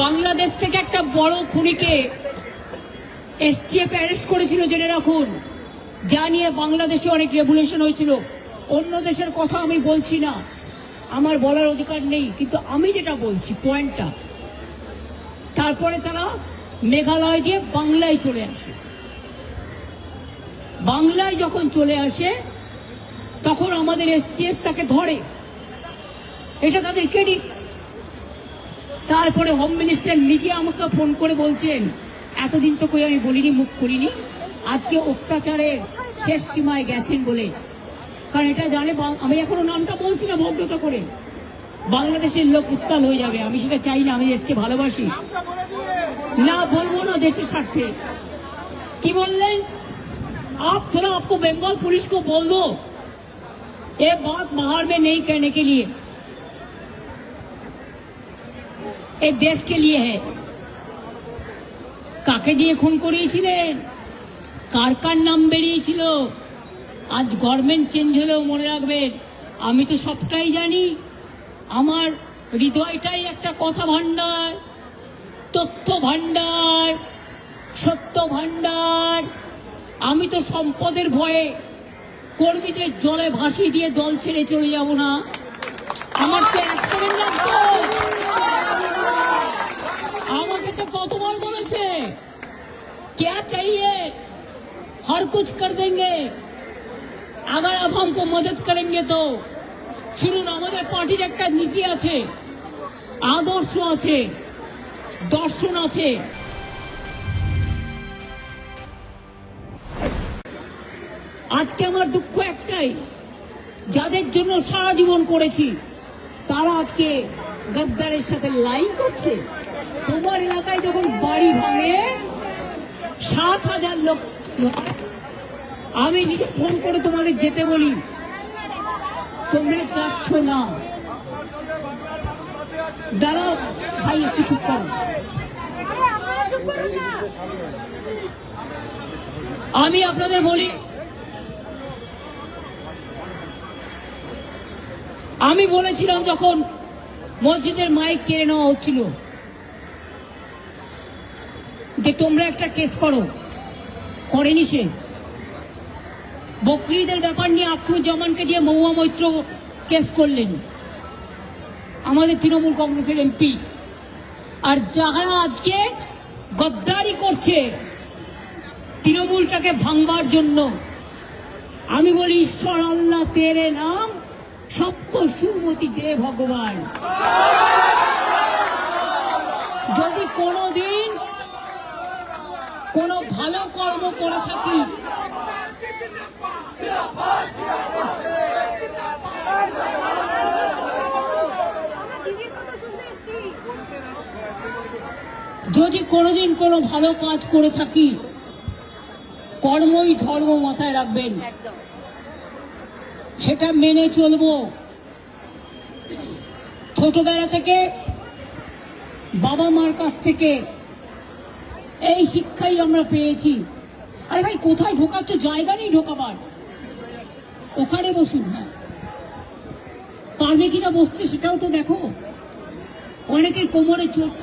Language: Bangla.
বাংলাদেশ থেকে একটা বড় খুনিকে এসটিএফ অ্যারেস্ট করেছিল, জেনে রাখুন। যা নিয়ে বাংলাদেশে অনেক রেভলিউশন হয়েছিল। অন্য দেশের কথা আমি বলছি না, আমার বলার অধিকার নেই, কিন্তু আমি যেটা বলছি পয়েন্টটা। তারপরে তারা মেঘালয় দিয়ে বাংলায় চলে আসে। বাংলায় যখন চলে আসে তখন আমাদের এসটিএফ তাকে ধরে, এটা তাদের ক্রেডিট। তারপরে হোম মিনিস্টার নিজে আমাকে ফোন করে বলছেন, এতদিন তো কই আমি বলিনি, মুখ করিনি, আজকে অত্যাচারের শেষ সীমায় গেছেন বলে। কারণ এটা জানে, আমি এখনো নামটা বলছি না ভদ্রতা করে, বাংলাদেশের লোক উত্তাল হয়ে যাবে। আমি সেটা চাই না, আমি দেশকে ভালোবাসি। না বলবো না দেশের স্বার্থে। কি বললেন? आप थोड़ा आपको बंगाल पुलिस को बोल दो ये बात बाहर में नहीं करने के लिए, ये देश के लिए है। কাকে দিয়ে খুন করিয়েছিলেন, কার কার নাম বেরিয়েছিল? আজ গভর্নমেন্ট চেঞ্জ হলেও মনে রাখবেন, আমি তো সবটাই জানি। আমার হৃদয়টাই একটা কথা ভান্ডার, তথ্য ভান্ডার, সত্য ভান্ডার। আমি তো সম্পদের ভয়ে কর্মীদের জলে ভাসিয়ে দিয়ে দল ছেড়ে চলে যাব না। আমার তো এক সেকেন্ড লাগতো। আমাকে তো কতবার বলেছে क्या चाहिए, हर कुछ कर देंगे अगर आप हमको मदद करेंगे तो। শুনুন, আমাদের পার্টির একটা নীতি আছে, আদর্শ আছে, দর্শন আছে। আজকে আমার দুঃখ একটাই, যাদের জন্য সারা জীবন করেছি তারা আজকে গদ্দারের সাথে লাইন করছে। তোমার এলাকায় যখন বাড়ি ভাঙে 7,000 লোক, আমি নিজে ফোন করে তোমাদের যেতে বলি, তোমরা যাচ্ছ না। দাঁড়াও ভাই, একটু চুপ করো। আমি আপনাদের বলি, আমি বলেছিলাম যখন মসজিদের মাইক কেড়ে নেওয়া হচ্ছিল যে তোমরা একটা কেস করো, করেনি সে। বকরিদের ব্যাপার নিয়ে আখরুজ্জামানকে দিয়ে মহুয়া মৈত্র কেস করলেন, আমাদের তৃণমূল কংগ্রেসের এমপি। আর যারা আজকে গদ্দারি করছে তৃণমূলটাকে ভাঙবার জন্য, আমি বলি ঈশ্বর আল্লাহ তেরে নাম সবকো সুমতি দে ভগবান। যদি কোনোদিন কোনো ভালো কর্ম করে থাকি, যদি কোনোদিন কোনো ভালো কাজ করে থাকি, কর্মই ধর্ম, মাথায় রাখবেন, সেটা মেনে চলবো। ছোটবেলা থেকে বাবা মার কাছ থেকে এই শিক্ষাই আমরা পেয়েছি। আরে ভাই, কোথায় ঢোকাচ্ছ? জায়গা নেই ঢোকাবার, ওখানে বসুন। হ্যাঁ, পারবে কিনা বসতে সেটাও তো দেখো। অনেকের কোমরে চোট।